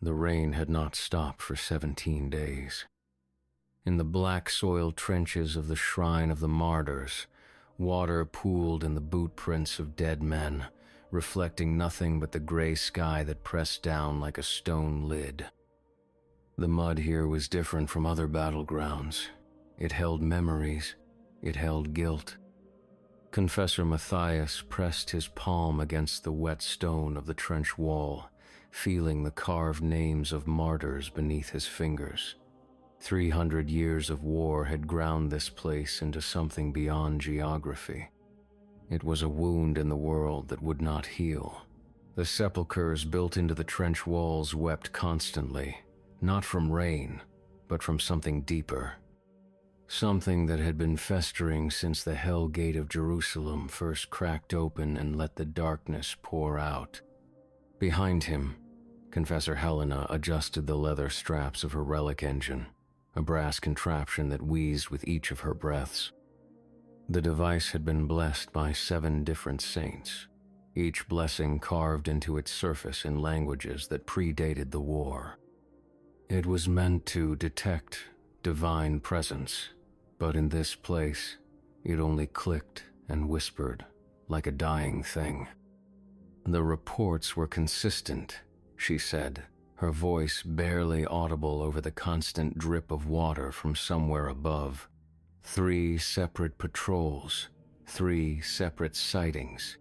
The rain had not stopped for 17 days. In the black soil trenches of the Shrine of the Martyrs, water pooled in the boot prints of dead men, reflecting nothing but the gray sky that pressed down like a stone lid. The mud here was different from other battlegrounds. It held memories. It held guilt. Confessor Matthias pressed his palm against the wet stone of the trench wall, feeling the carved names of martyrs beneath his fingers. 300 years of war had ground this place into something beyond geography. It was a wound in the world that would not heal. The sepulchres built into the trench walls wept constantly, not from rain, but from something deeper. Something that had been festering since the hell gate of Jerusalem first cracked open and let the darkness pour out. Behind him, Confessor Helena adjusted the leather straps of her relic engine, a brass contraption that wheezed with each of her breaths. The device had been blessed by 7 different saints, each blessing carved into its surface in languages that predated the war. It was meant to detect divine presence, but in this place, it only clicked and whispered like a dying thing. The reports were consistent, she said, her voice barely audible over the constant drip of water from somewhere above. 3 separate patrols, 3 separate sightings.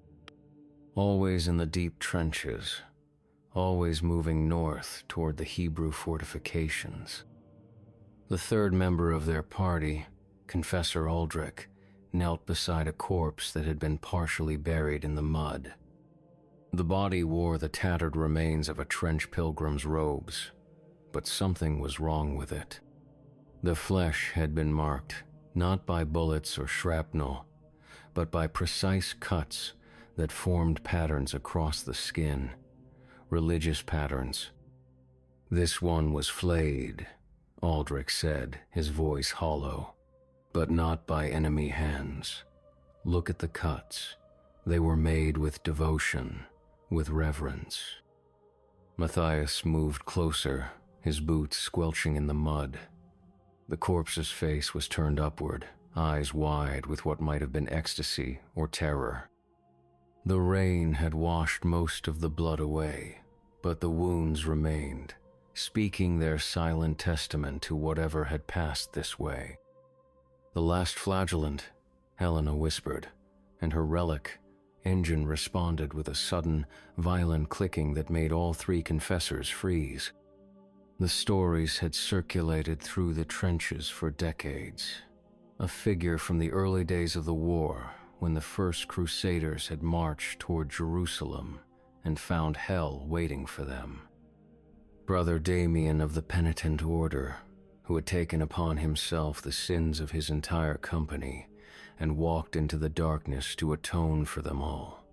Always in the deep trenches, always moving north toward the Hebrew fortifications. The 3rd member of their party, Confessor Aldrich, knelt beside a corpse that had been partially buried in the mud. The body wore the tattered remains of a trench pilgrim's robes, but something was wrong with it. The flesh had been marked, not by bullets or shrapnel, but by precise cuts that formed patterns across the skin, religious patterns. This one was flayed, Aldrich said, his voice hollow, but not by enemy hands. Look at the cuts. They were made with devotion, with reverence. Matthias moved closer, his boots squelching in the mud. The corpse's face was turned upward, eyes wide with what might have been ecstasy or terror. The rain had washed most of the blood away, but the wounds remained, speaking their silent testament to whatever had passed this way. The last flagellant, Helena whispered, and her relic, engine responded with a sudden, violent clicking that made all 3 confessors freeze. The stories had circulated through the trenches for decades. A figure from the early days of the war, when the first Crusaders had marched toward Jerusalem and found hell waiting for them. Brother Damien of the Penitent Order, who had taken upon himself the sins of his entire company and walked into the darkness to atone for them all.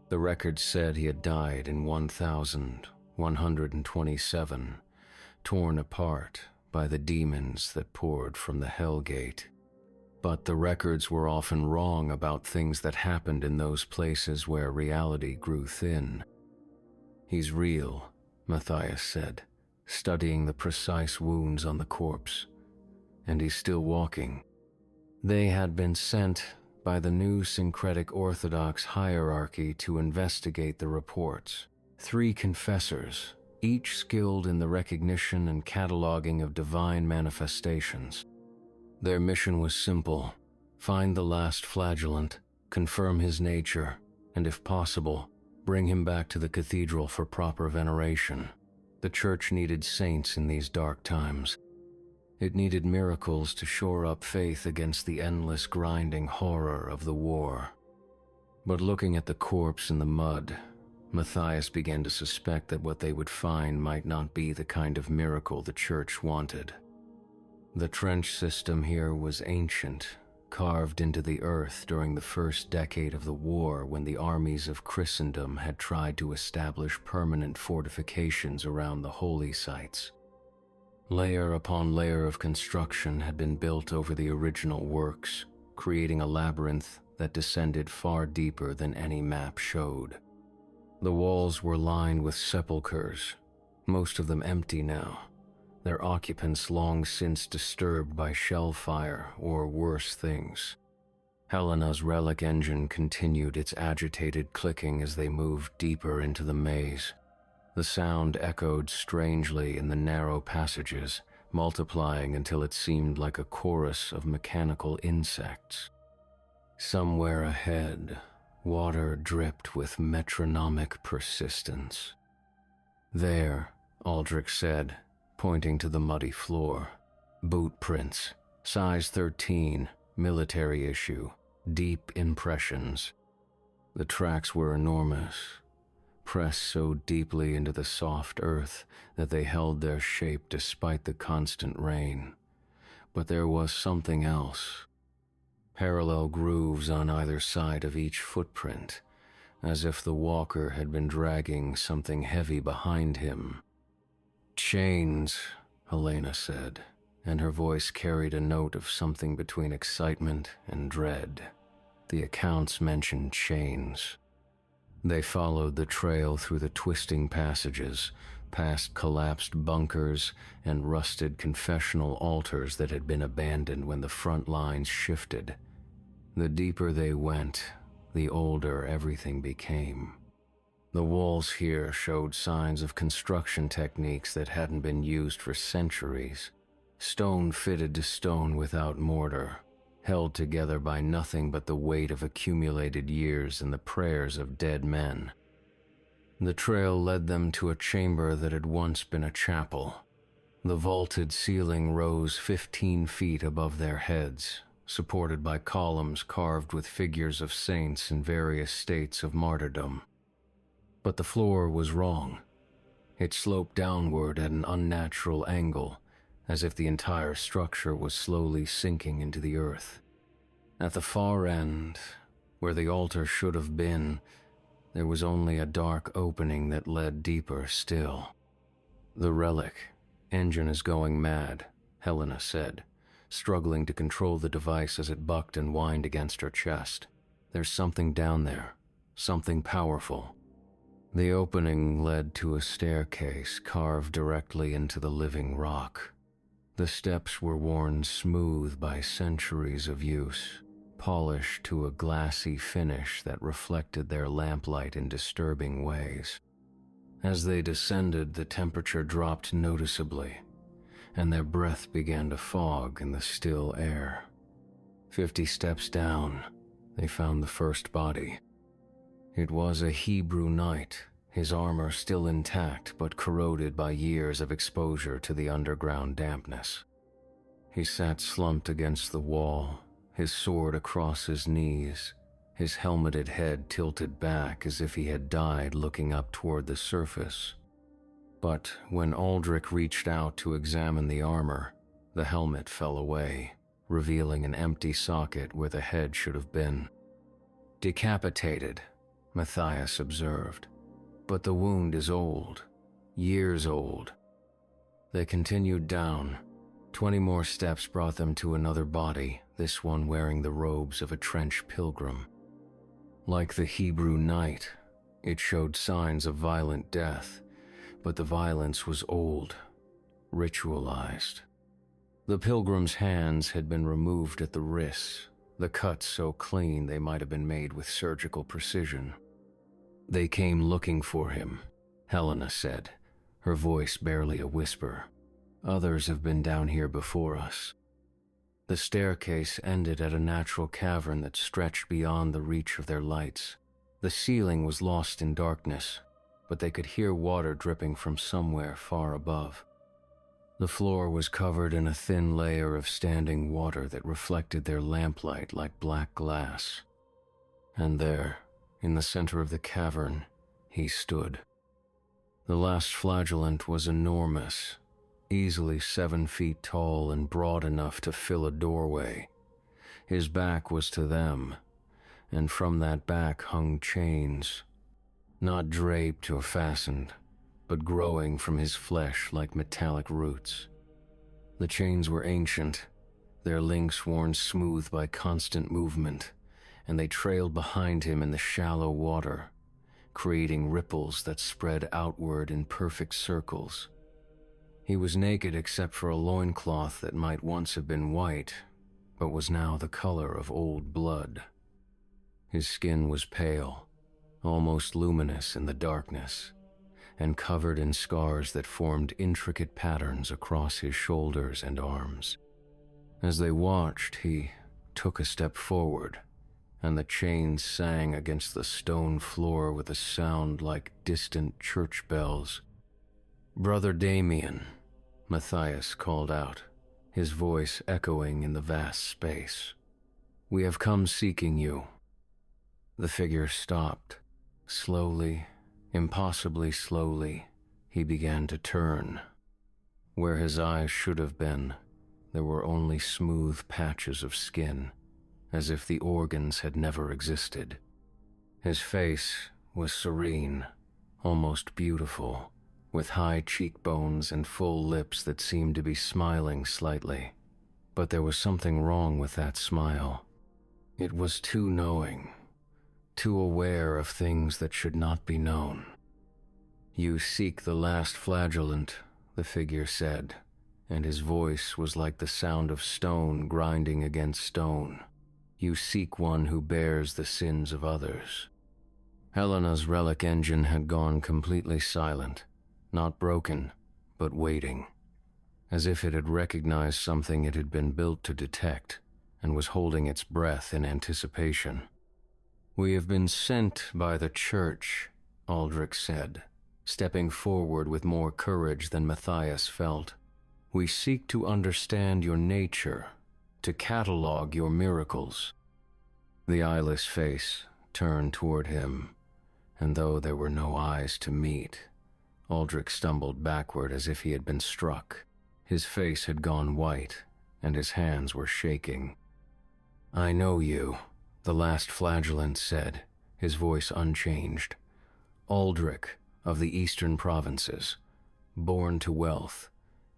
The record said he had died in 1127, torn apart by the demons that poured from the Hell Gate. But the records were often wrong about things that happened in those places where reality grew thin. He's real, Matthias said, studying the precise wounds on the corpse. And he's still walking. They had been sent by the new syncretic Orthodox hierarchy to investigate the reports. 3 confessors, each skilled in the recognition and cataloging of divine manifestations. Their mission was simple: find the last flagellant, confirm his nature, and if possible, bring him back to the cathedral for proper veneration. The church needed saints in these dark times. It needed miracles to shore up faith against the endless grinding horror of the war. But looking at the corpse in the mud, Matthias began to suspect that what they would find might not be the kind of miracle the church wanted. The trench system here was ancient, carved into the earth during the first decade of the war when the armies of Christendom had tried to establish permanent fortifications around the holy sites. Layer upon layer of construction had been built over the original works, creating a labyrinth that descended far deeper than any map showed. The walls were lined with sepulchres, most of them empty now, their occupants long since disturbed by shell fire or worse things. Helena's relic engine continued its agitated clicking as they moved deeper into the maze. The sound echoed strangely in the narrow passages, multiplying until it seemed like a chorus of mechanical insects. Somewhere ahead, water dripped with metronomic persistence. "There," Aldrich said, pointing to the muddy floor. "Boot prints, size 13, military issue, deep impressions." The tracks were enormous, pressed so deeply into the soft earth that they held their shape despite the constant rain. But there was something else. Parallel grooves on either side of each footprint, as if the walker had been dragging something heavy behind him. "Chains," Helena said, and her voice carried a note of something between excitement and dread. The accounts mentioned chains. They followed the trail through the twisting passages, past collapsed bunkers and rusted confessional altars that had been abandoned when the front lines shifted. The deeper they went, the older everything became. The walls here showed signs of construction techniques that hadn't been used for centuries. Stone fitted to stone without mortar, held together by nothing but the weight of accumulated years and the prayers of dead men. The trail led them to a chamber that had once been a chapel. The vaulted ceiling rose 15 feet above their heads, supported by columns carved with figures of saints in various states of martyrdom. But the floor was wrong. It sloped downward at an unnatural angle, as if the entire structure was slowly sinking into the earth. At the far end, where the altar should have been, there was only a dark opening that led deeper still. "The relic engine is going mad," Helena said, struggling to control the device as it bucked and whined against her chest. "There's something down there, something powerful." The opening led to a staircase carved directly into the living rock. The steps were worn smooth by centuries of use, polished to a glassy finish that reflected their lamplight in disturbing ways. As they descended, the temperature dropped noticeably, and their breath began to fog in the still air. 50 steps down, they found the first body. It was a Hebrew knight, his armor still intact but corroded by years of exposure to the underground dampness. He sat slumped against the wall, his sword across his knees, his helmeted head tilted back as if he had died looking up toward the surface. But when Aldrich reached out to examine the armor, the helmet fell away, revealing an empty socket where the head should have been. "Decapitated," Matthias observed. "But the wound is old, years old." They continued down. 20 more steps brought them to another body, this one wearing the robes of a trench pilgrim. Like the Hebrew knight, it showed signs of violent death, but the violence was old, ritualized. The pilgrim's hands had been removed at the wrists, the cuts so clean they might have been made with surgical precision. "They came looking for him," Helena said, her voice barely a whisper. "Others have been down here before us." The staircase ended at a natural cavern that stretched beyond the reach of their lights. The ceiling was lost in darkness, but they could hear water dripping from somewhere far above. The floor was covered in a thin layer of standing water that reflected their lamplight like black glass. And there, in the center of the cavern, he stood. The last flagellant was enormous, easily 7 feet tall and broad enough to fill a doorway. His back was to them, and from that back hung chains, not draped or fastened, but growing from his flesh like metallic roots. The chains were ancient, their links worn smooth by constant movement, and they trailed behind him in the shallow water, creating ripples that spread outward in perfect circles. He was naked except for a loincloth that might once have been white, but was now the color of old blood. His skin was pale, almost luminous in the darkness, and covered in scars that formed intricate patterns across his shoulders and arms. As they watched, he took a step forward, and the chains sang against the stone floor with a sound like distant church bells. "Brother Damien," Matthias called out, his voice echoing in the vast space. "We have come seeking you." The figure stopped. Slowly, impossibly slowly, he began to turn. Where his eyes should have been, there were only smooth patches of skin, as if the organs had never existed. His face was serene, almost beautiful, with high cheekbones and full lips that seemed to be smiling slightly. But there was something wrong with that smile. It was too knowing, too aware of things that should not be known. "You seek the last flagellant," the figure said, and his voice was like the sound of stone grinding against stone. "You seek one who bears the sins of others." Helena's relic engine had gone completely silent, not broken, but waiting, as if it had recognized something it had been built to detect and was holding its breath in anticipation. "We have been sent by the church," Aldrich said, stepping forward with more courage than Matthias felt. "We seek to understand your nature, to catalog your miracles." The eyeless face turned toward him, and though there were no eyes to meet, Aldrich stumbled backward as if he had been struck. His face had gone white, and his hands were shaking. "I know you," the last flagellant said, his voice unchanged. "Aldrich of the eastern provinces, born to wealth,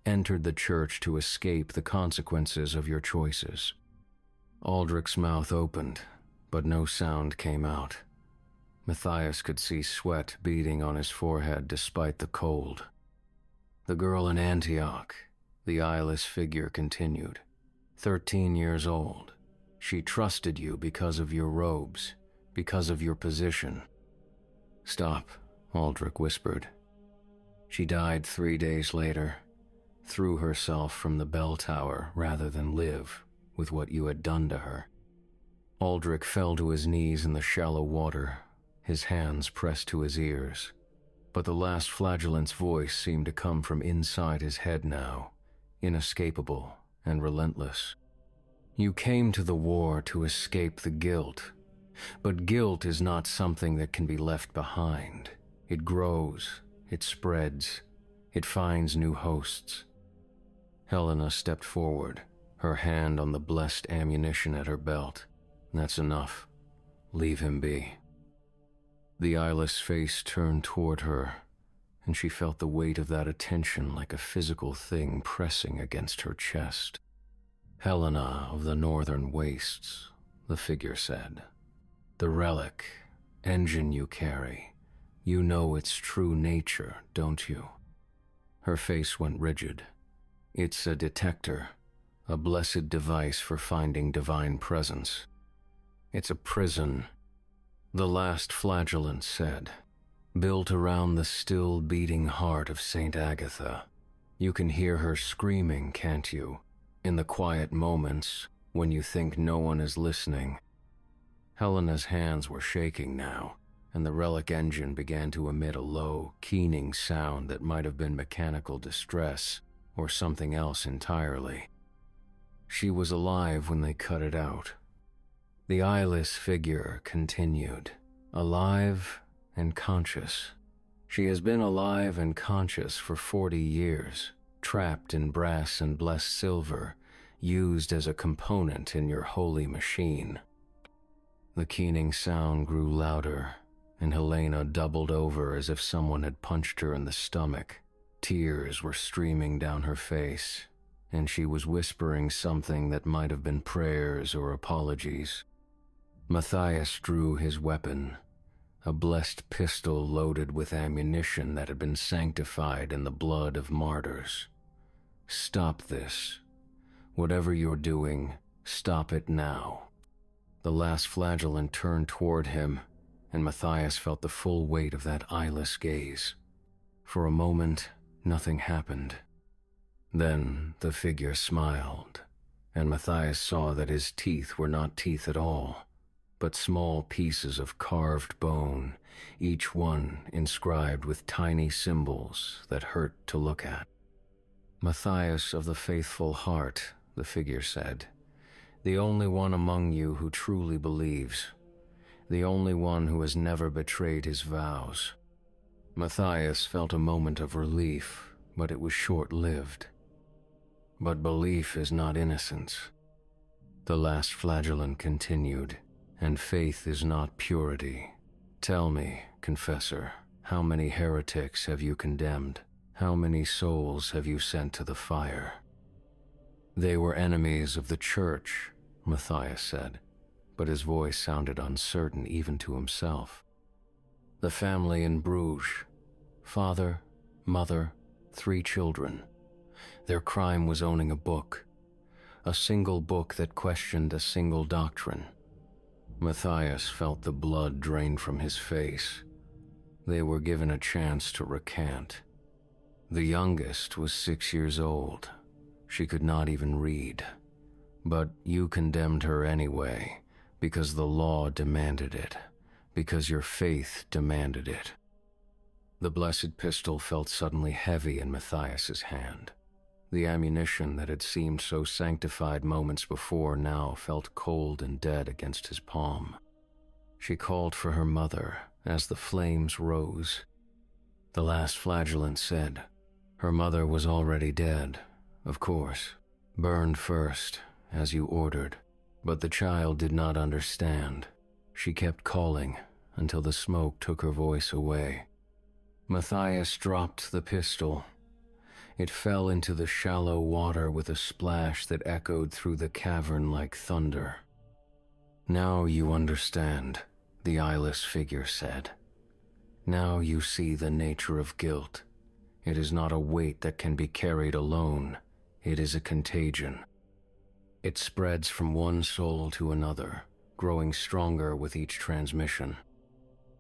entered the church to escape the consequences of your choices." Aldrich's mouth opened, but no sound came out. Matthias could see sweat beading on his forehead despite the cold. "The girl in Antioch," the eyeless figure continued, 13 years old. "She trusted you because of your robes, because of your position." "Stop," Aldrich whispered. "She died 3 days later, threw herself from the bell tower rather than live with what you had done to her." Aldrich fell to his knees in the shallow water, his hands pressed to his ears. But the last flagellant's voice seemed to come from inside his head now, inescapable and relentless. "You came to the war to escape the guilt, but guilt is not something that can be left behind. It grows, it spreads, it finds new hosts." Helena stepped forward, her hand on the blessed ammunition at her belt. "That's enough. Leave him be." The eyeless face turned toward her, and she felt the weight of that attention like a physical thing pressing against her chest. "Helena of the northern wastes," the figure said. "The relic, engine you carry, you know its true nature, don't you?" Her face went rigid. "It's a detector, a blessed device for finding divine presence. It's a prison," the last flagellant said, "built around the still beating heart of Saint Agatha. You can hear her screaming, can't you? In the quiet moments, when you think no one is listening." Helena's hands were shaking now, and the relic engine began to emit a low, keening sound that might have been mechanical distress or something else entirely. "She was alive when they cut it out." The eyeless figure continued, "Alive and conscious. She has been alive and conscious for 40 years. Trapped in brass and blessed silver, used as a component in your holy machine." The keening sound grew louder, and Helena doubled over as if someone had punched her in the stomach. Tears were streaming down her face, and she was whispering something that might have been prayers or apologies. Matthias drew his weapon, a blessed pistol loaded with ammunition that had been sanctified in the blood of martyrs. Stop this. Whatever you're doing, stop it now. The last flagellant turned toward him, and Matthias felt the full weight of that eyeless gaze. For a moment, nothing happened. Then the figure smiled, and Matthias saw that his teeth were not teeth at all, but small pieces of carved bone, each one inscribed with tiny symbols that hurt to look at. Matthias of the faithful heart, the figure said, the only one among you who truly believes, the only one who has never betrayed his vows. Matthias felt a moment of relief, but it was short-lived. But belief is not innocence. The last flagellant continued, and faith is not purity. Tell me, confessor, how many heretics have you condemned? How many souls have you sent to the fire? They were enemies of the church, Matthias said, but his voice sounded uncertain even to himself. The family in Bruges, father, mother, 3 children. Their crime was owning a book, a single book that questioned a single doctrine. Matthias felt the blood drain from his face. They were given a chance to recant. The youngest was 6 years old. She could not even read. But you condemned her anyway, because the law demanded it, because your faith demanded it. The blessed pistol felt suddenly heavy in Matthias's hand. The ammunition that had seemed so sanctified moments before now felt cold and dead against his palm. She called for her mother as the flames rose. The last flagellant said, her mother was already dead, of course, burned first, as you ordered. But the child did not understand. She kept calling until the smoke took her voice away. Matthias dropped the pistol. It fell into the shallow water with a splash that echoed through the cavern like thunder. Now you understand, the eyeless figure said. Now you see the nature of guilt. It is not a weight that can be carried alone. It is a contagion. It spreads from one soul to another, growing stronger with each transmission.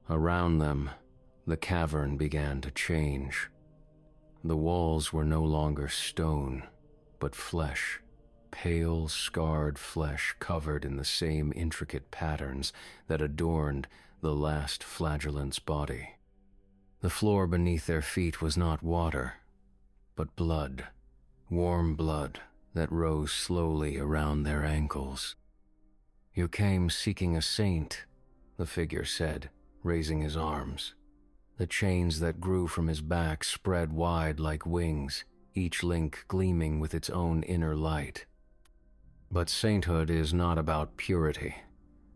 Around them, the cavern began to change. The walls were no longer stone, but flesh, pale, scarred flesh covered in the same intricate patterns that adorned the last flagellant's body. The floor beneath their feet was not water, but blood, warm blood that rose slowly around their ankles. You came seeking a saint, the figure said, raising his arms. The chains that grew from his back spread wide like wings, each link gleaming with its own inner light. But sainthood is not about purity.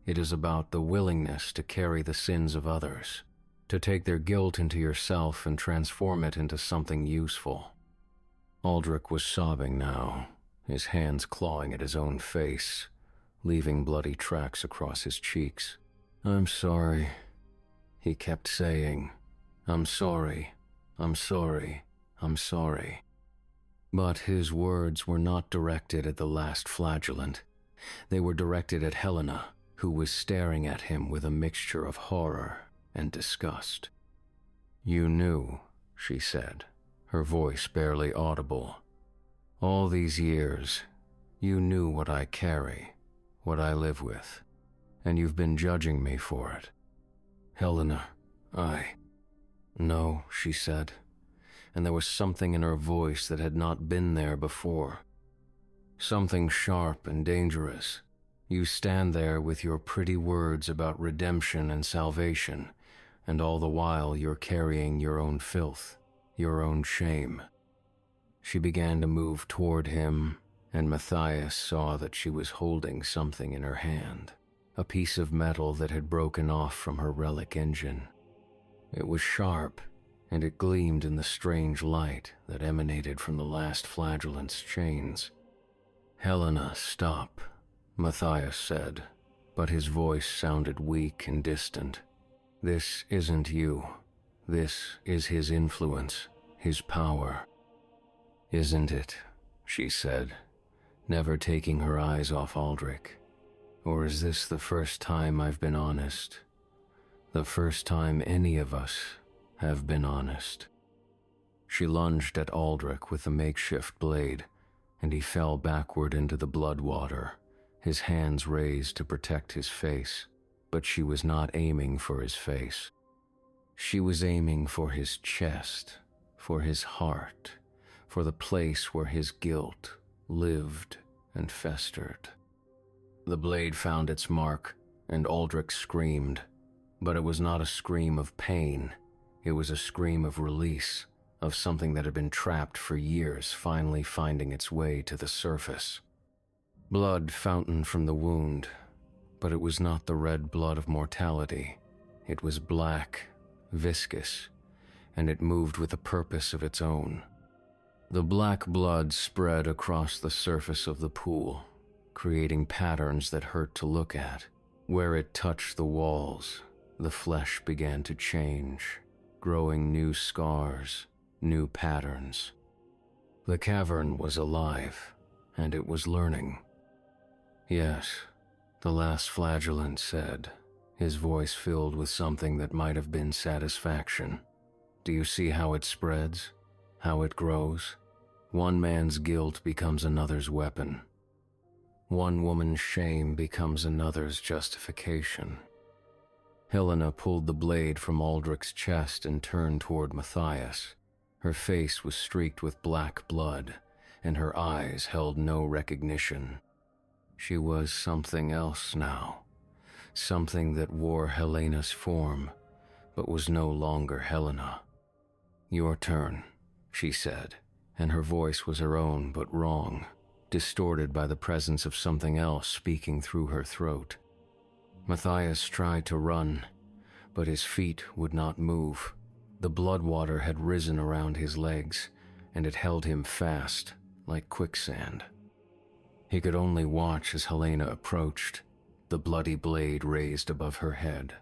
It is about the willingness to carry the sins of others, to take their guilt into yourself and transform it into something useful. Aldrich was sobbing now, his hands clawing at his own face, leaving bloody tracks across his cheeks. I'm sorry, he kept saying. I'm sorry, I'm sorry, I'm sorry. But his words were not directed at the last flagellant. They were directed at Helena, who was staring at him with a mixture of horror and disgust. You knew, she said, her voice barely audible. All these years, you knew what I carry, what I live with, and you've been judging me for it. Helena, No, she said, and there was something in her voice that had not been there before. Something sharp and dangerous. You stand there with your pretty words about redemption and salvation, and all the while you're carrying your own filth, your own shame. She began to move toward him, and Matthias saw that she was holding something in her hand, a piece of metal that had broken off from her relic engine. It was sharp, and it gleamed in the strange light that emanated from the last flagellant's chains. Helena, stop, Matthias said, but his voice sounded weak and distant. This isn't you. This is his influence, his power. Isn't it? She said, never taking her eyes off Aldrich. Or is this the first time I've been honest? The first time any of us have been honest. She lunged at Aldrich with the makeshift blade, and he fell backward into the blood water, his hands raised to protect his face, but she was not aiming for his face. She was aiming for his chest, for his heart, for the place where his guilt lived and festered. The blade found its mark, and Aldrich screamed, but it was not a scream of pain. It was a scream of release, of something that had been trapped for years finally finding its way to the surface. Blood fountained from the wound, but it was not the red blood of mortality. It was black, viscous, and it moved with a purpose of its own. The black blood spread across the surface of the pool, creating patterns that hurt to look at. Where it touched the walls, the flesh began to change, growing new scars, new patterns. The cavern was alive, and it was learning. Yes, the last flagellant said, his voice filled with something that might have been satisfaction. Do you see how it spreads? How it grows? One man's guilt becomes another's weapon. One woman's shame becomes another's justification. Helena pulled the blade from Aldrich's chest and turned toward Matthias. Her face was streaked with black blood, and her eyes held no recognition. She was something else now, something that wore Helena's form, but was no longer Helena. Your turn, she said, and her voice was her own but wrong, distorted by the presence of something else speaking through her throat. Matthias tried to run, but his feet would not move. The blood water had risen around his legs, and it held him fast, like quicksand. He could only watch as Helena approached, the bloody blade raised above her head.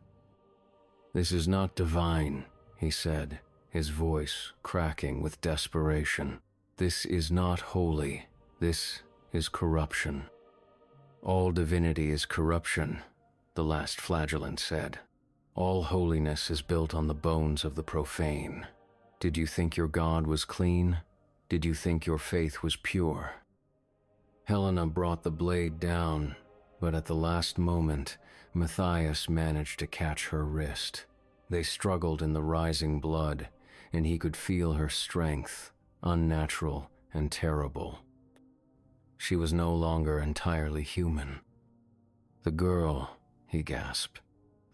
This is not divine, he said, his voice cracking with desperation. This is not holy. This is corruption. All divinity is corruption, the last flagellant said. All holiness is built on the bones of the profane. Did you think your God was clean? Did you think your faith was pure? Helena brought the blade down, but at the last moment, Matthias managed to catch her wrist. They struggled in the rising blood, and he could feel her strength, unnatural and terrible. She was no longer entirely human. The girl, he gasped.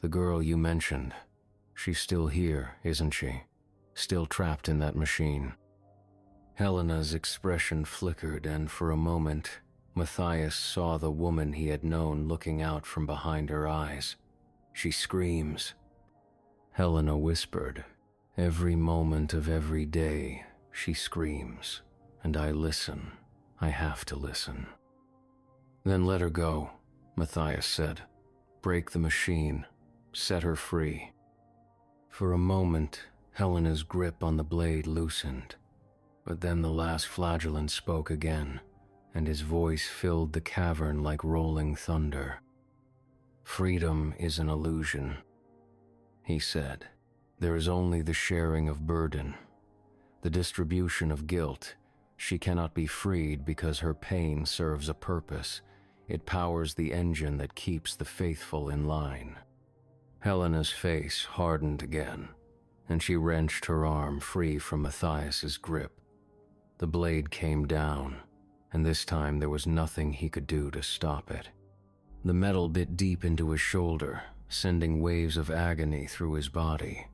The girl you mentioned. She's still here, isn't she? Still trapped in that machine. Helena's expression flickered, and for a moment, Matthias saw the woman he had known looking out from behind her eyes. She screams. Helena whispered, every moment of every day, she screams, and I listen. I have to listen. Then let her go, Matthias said. Break the machine. Set her free. For a moment, Helena's grip on the blade loosened, but then the last flagellant spoke again, and his voice filled the cavern like rolling thunder. Freedom is an illusion, he said. There is only the sharing of burden, the distribution of guilt. She cannot be freed because her pain serves a purpose. It powers the engine that keeps the faithful in line. Helena's face hardened again, and she wrenched her arm free from Matthias's grip. The blade came down, and this time there was nothing he could do to stop it. The metal bit deep into his shoulder, sending waves of agony through his body.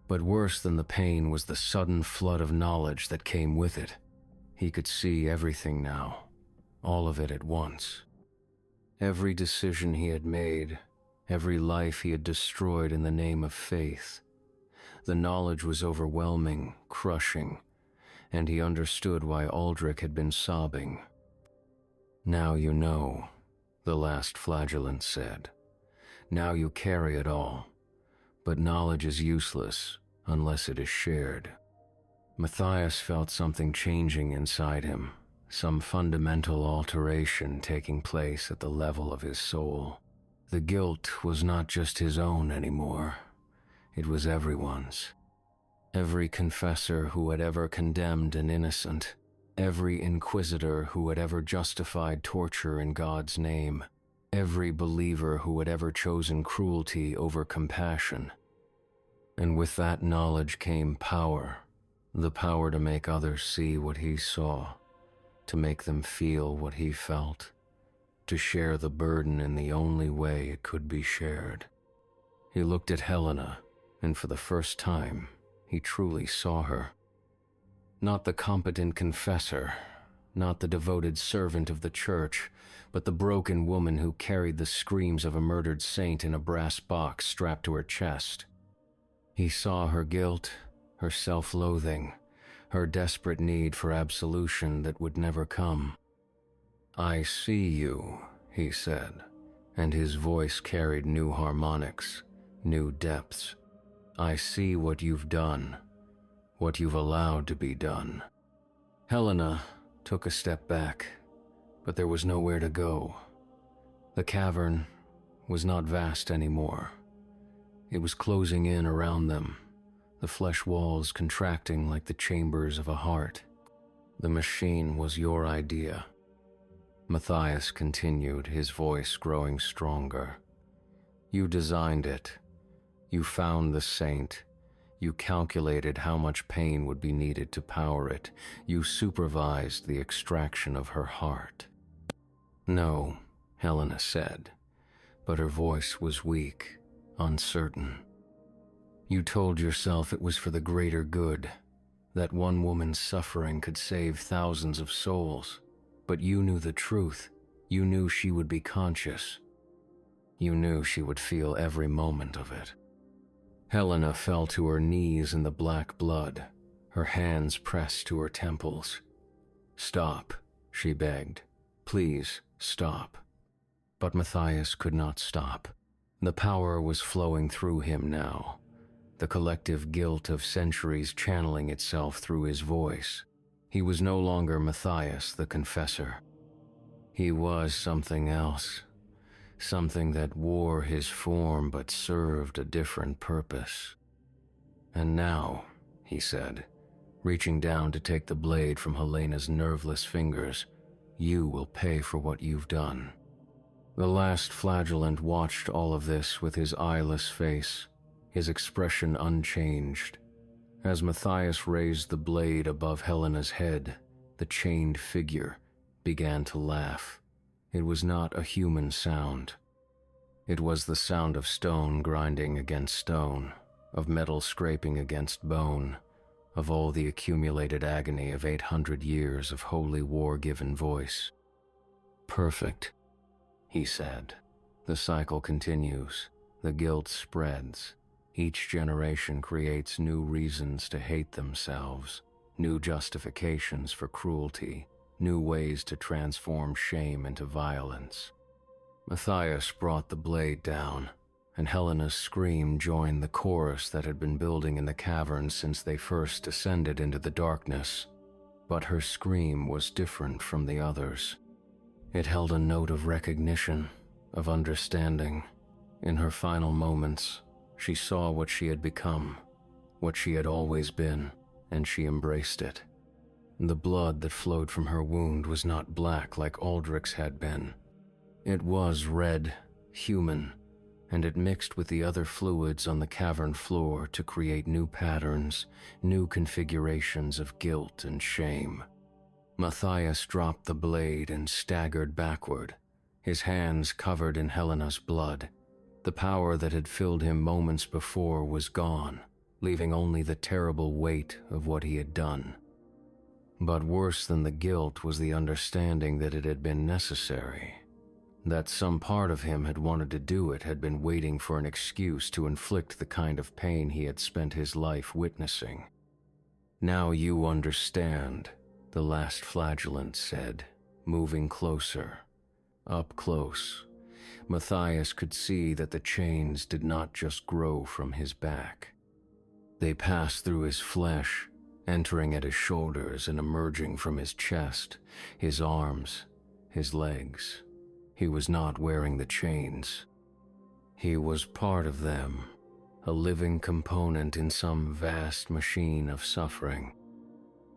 But worse than the pain was the sudden flood of knowledge that came with it. He could see everything now, all of it at once. Every decision he had made, every life he had destroyed in the name of faith. The knowledge was overwhelming, crushing, and he understood why Aldrich had been sobbing. Now you know, the last flagellant said. Now you carry it all. But knowledge is useless unless it is shared. Matthias felt something changing inside him, some fundamental alteration taking place at the level of his soul. The guilt was not just his own anymore. It was everyone's. Every confessor who had ever condemned an innocent, every inquisitor who had ever justified torture in God's name, every believer who had ever chosen cruelty over compassion. And with that knowledge came power, the power to make others see what he saw, to make them feel what he felt, to share the burden in the only way it could be shared. He looked at Helena, and for the first time, he truly saw her. Not the competent confessor, not the devoted servant of the church, but the broken woman who carried the screams of a murdered saint in a brass box strapped to her chest. He saw her guilt, her self-loathing, her desperate need for absolution that would never come. "I see you," he said, and his voice carried new harmonics, new depths. "I see what you've done, what you've allowed to be done." Helena took a step back, but there was nowhere to go. The cavern was not vast anymore. It was closing in around them, the flesh walls contracting like the chambers of a heart. "The machine was your idea," Matthias continued, his voice growing stronger. "You designed it. You found the saint. You calculated how much pain would be needed to power it. You supervised the extraction of her heart." "No," Helena said, but her voice was weak, uncertain. "You told yourself it was for the greater good, that one woman's suffering could save thousands of souls. But you knew the truth. You knew she would be conscious. You knew she would feel every moment of it." Helena fell to her knees in the black blood, her hands pressed to her temples. "Stop," she begged. "Please, stop." But Matthias could not stop. The power was flowing through him now, the collective guilt of centuries channeling itself through his voice. He was no longer Matthias the confessor. He was something else, something that wore his form but served a different purpose. "And now," he said, reaching down to take the blade from Helena's nerveless fingers, "you will pay for what you've done." The last flagellant watched all of this with his eyeless face, his expression unchanged. As Matthias raised the blade above Helena's head, the chained figure began to laugh. It was not a human sound. It was the sound of stone grinding against stone, of metal scraping against bone, of all the accumulated agony of 800 years of holy war-given voice. "Perfect," he said. "The cycle continues. The guilt spreads. Each generation creates new reasons to hate themselves, new justifications for cruelty, new ways to transform shame into violence." Matthias brought the blade down, and Helena's scream joined the chorus that had been building in the cavern since they first descended into the darkness. But her scream was different from the others. It held a note of recognition, of understanding. In her final moments, she saw what she had become, what she had always been, and she embraced it. The blood that flowed from her wound was not black like Aldrich's had been. It was red, human, and it mixed with the other fluids on the cavern floor to create new patterns, new configurations of guilt and shame. Matthias dropped the blade and staggered backward, his hands covered in Helena's blood. The power that had filled him moments before was gone, leaving only the terrible weight of what he had done. But worse than the guilt was the understanding that it had been necessary, that some part of him had wanted to do it, had been waiting for an excuse to inflict the kind of pain he had spent his life witnessing. "Now you understand," the last flagellant said, moving closer, up close, Matthias could see that the chains did not just grow from his back. They passed through his flesh, entering at his shoulders and emerging from his chest, his arms, his legs. He was not wearing the chains. He was part of them, a living component in some vast machine of suffering.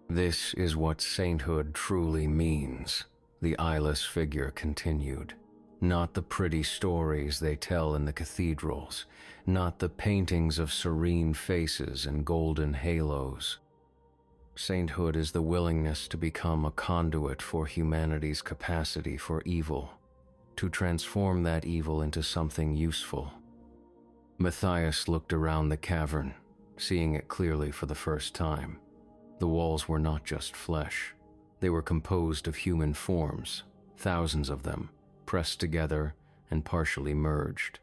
This is what sainthood truly means, the eyeless figure continued. Not the pretty stories they tell in the cathedrals, not the paintings of serene faces and golden halos. Sainthood is the willingness to become a conduit for humanity's capacity for evil, to transform that evil into something useful. Matthias looked around the cavern, seeing it clearly for the first time. The walls were not just flesh. They were composed of human forms, thousands of them, pressed together and partially merged.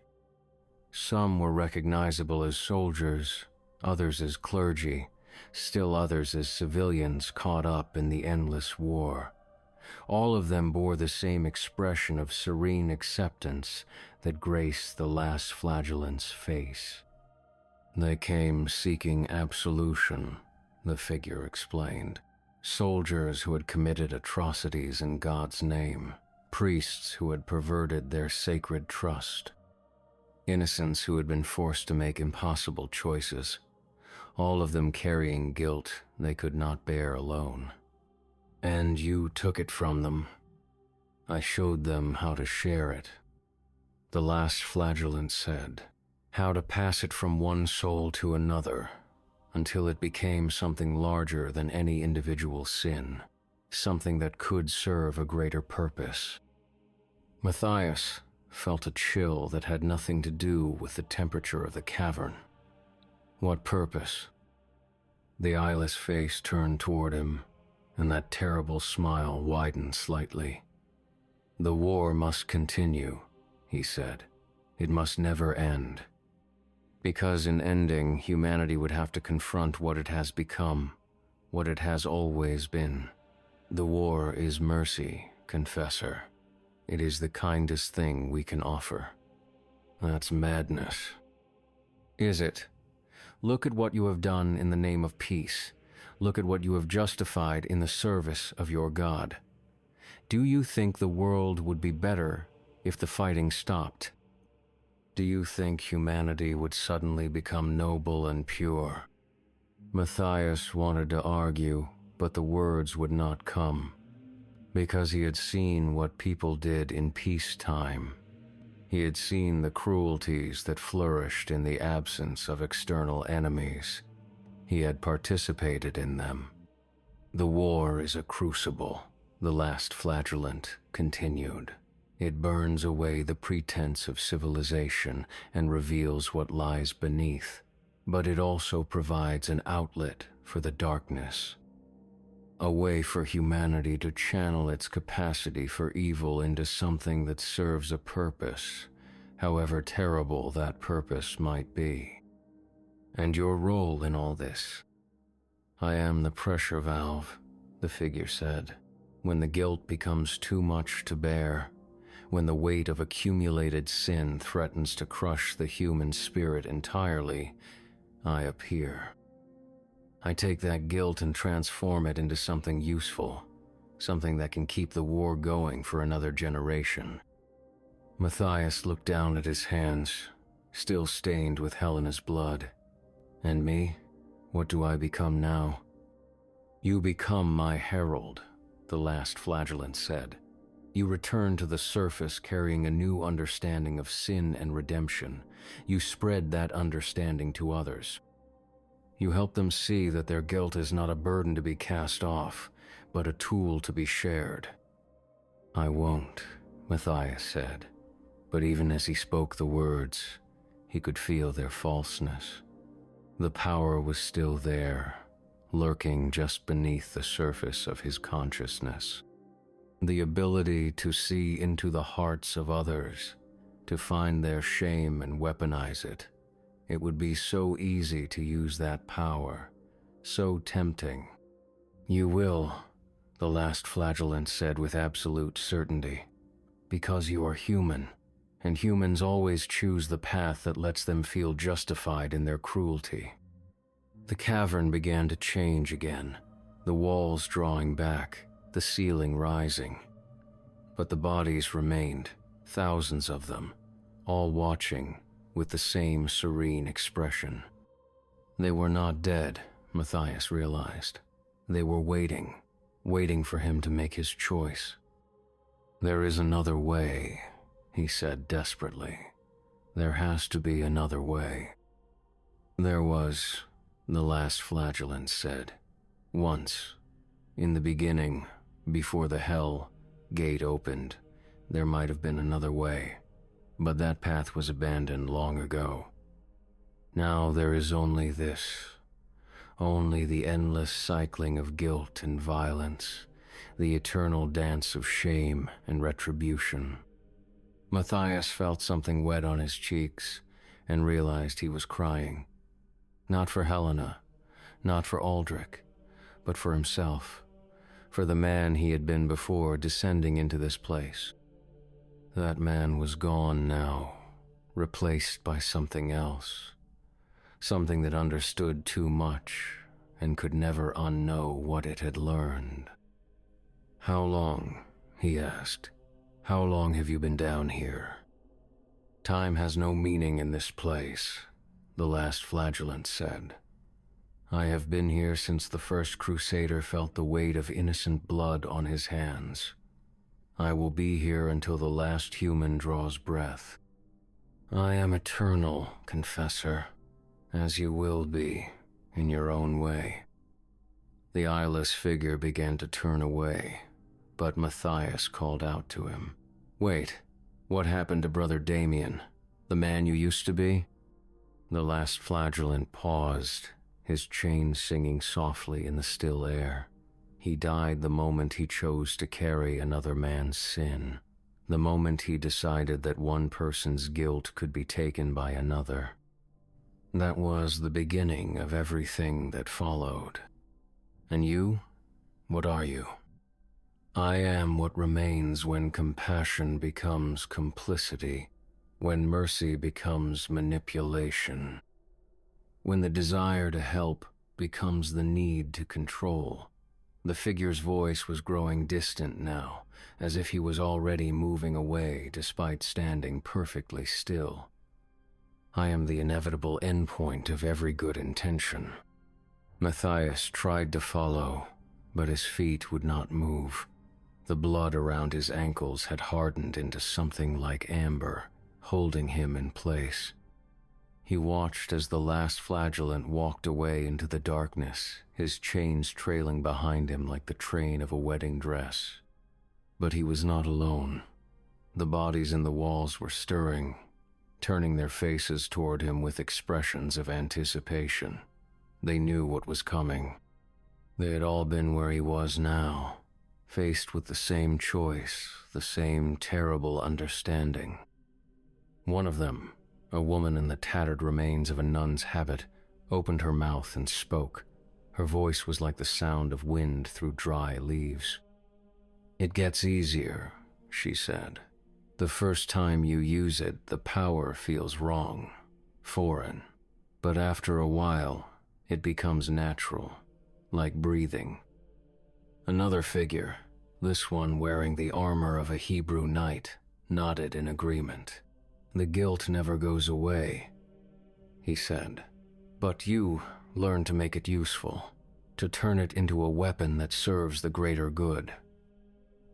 Some were recognizable as soldiers, others as clergy, still others as civilians caught up in the endless war. All of them bore the same expression of serene acceptance that graced the last flagellant's face. They came seeking absolution, the figure explained. Soldiers who had committed atrocities in God's name, priests who had perverted their sacred trust, innocents who had been forced to make impossible choices, all of them carrying guilt they could not bear alone. And you took it from them. I showed them how to share it. The last flagellant said, how to pass it from one soul to another, until it became something larger than any individual sin, something that could serve a greater purpose. Matthias felt a chill that had nothing to do with the temperature of the cavern. What purpose? The eyeless face turned toward him, and that terrible smile widened slightly. The war must continue, he said. It must never end. Because in ending, humanity would have to confront what it has become, what it has always been. The war is mercy, confessor. It is the kindest thing we can offer. That's madness. Is it? Look at what you have done in the name of peace. Look at what you have justified in the service of your God. Do you think the world would be better if the fighting stopped? Do you think humanity would suddenly become noble and pure? Matthias wanted to argue, but the words would not come, because he had seen what people did in peacetime. He had seen the cruelties that flourished in the absence of external enemies. He had participated in them. The war is a crucible, the last flagellant continued. It burns away the pretense of civilization and reveals what lies beneath, but it also provides an outlet for the darkness, a way for humanity to channel its capacity for evil into something that serves a purpose, however terrible that purpose might be. And your role in all this? I am the pressure valve, the figure said. When the guilt becomes too much to bear, when the weight of accumulated sin threatens to crush the human spirit entirely, I appear. I take that guilt and transform it into something useful, something that can keep the war going for another generation. Matthias looked down at his hands, still stained with Helena's blood. And me? What do I become now? You become my herald, the last flagellant said. You return to the surface carrying a new understanding of sin and redemption. You spread that understanding to others. You help them see that their guilt is not a burden to be cast off, but a tool to be shared. I won't, Matthias said, but even as he spoke the words, he could feel their falseness. The power was still there, lurking just beneath the surface of his consciousness. The ability to see into the hearts of others, to find their shame and weaponize it. It would be so easy to use that power, so tempting. You will, the last flagellant said with absolute certainty, because you are human. and humans always choose the path that lets them feel justified in their cruelty. The cavern began to change again, the walls drawing back, the ceiling rising. But the bodies remained, thousands of them, all watching with the same serene expression. They were not dead, Matthias realized. They were waiting for him to make his choice. "There is another way," he said desperately. "There has to be another way." "There was," the last Flagellant said. "Once, in the beginning, before the hell gate opened, there might have been another way, but that path was abandoned long ago. Now there is only this, only the endless cycling of guilt and violence, the eternal dance of shame and retribution." Matthias felt something wet on his cheeks and realized he was crying. Not for Helena, not for Aldrich, but for himself, for the man he had been before descending into this place. That man was gone now, replaced by something else, something that understood too much and could never unknow what it had learned. "How long?" he asked. "How long have you been down here?" "Time has no meaning in this place," the last Flagellant said. "I have been here since the first Crusader felt the weight of innocent blood on his hands. I will be here until the last human draws breath. I am eternal, Confessor, as you will be, in your own way." The eyeless figure began to turn away, but Matthias called out to him. "Wait, what happened to Brother Damien, the man you used to be?" The last Flagellant paused, his chain singing softly in the still air. He died the moment he chose to carry another man's sin, the moment he decided that one person's guilt could be taken by another. That was the beginning of everything that followed. "And you? What are you?" "I am what remains when compassion becomes complicity, when mercy becomes manipulation, when the desire to help becomes the need to control." The figure's voice was growing distant now, as if he was already moving away despite standing perfectly still. "I am the inevitable endpoint of every good intention." Matthias tried to follow, but his feet would not move. The blood around his ankles had hardened into something like amber, holding him in place. He watched as the last Flagellant walked away into the darkness, his chains trailing behind him like the train of a wedding dress. But he was not alone. The bodies in the walls were stirring, turning their faces toward him with expressions of anticipation. They knew what was coming. They had all been where he was now, faced with the same choice, the same terrible understanding. One of them, a woman in the tattered remains of a nun's habit, opened her mouth and spoke. Her voice was like the sound of wind through dry leaves. "It gets easier," she said. "The first time you use it, the power feels wrong, foreign. But after a while, it becomes natural, like breathing." Another figure, this one wearing the armor of a Hebrew knight, nodded in agreement. "The guilt never goes away," he said. "But you learn to make it useful, to turn it into a weapon that serves the greater good."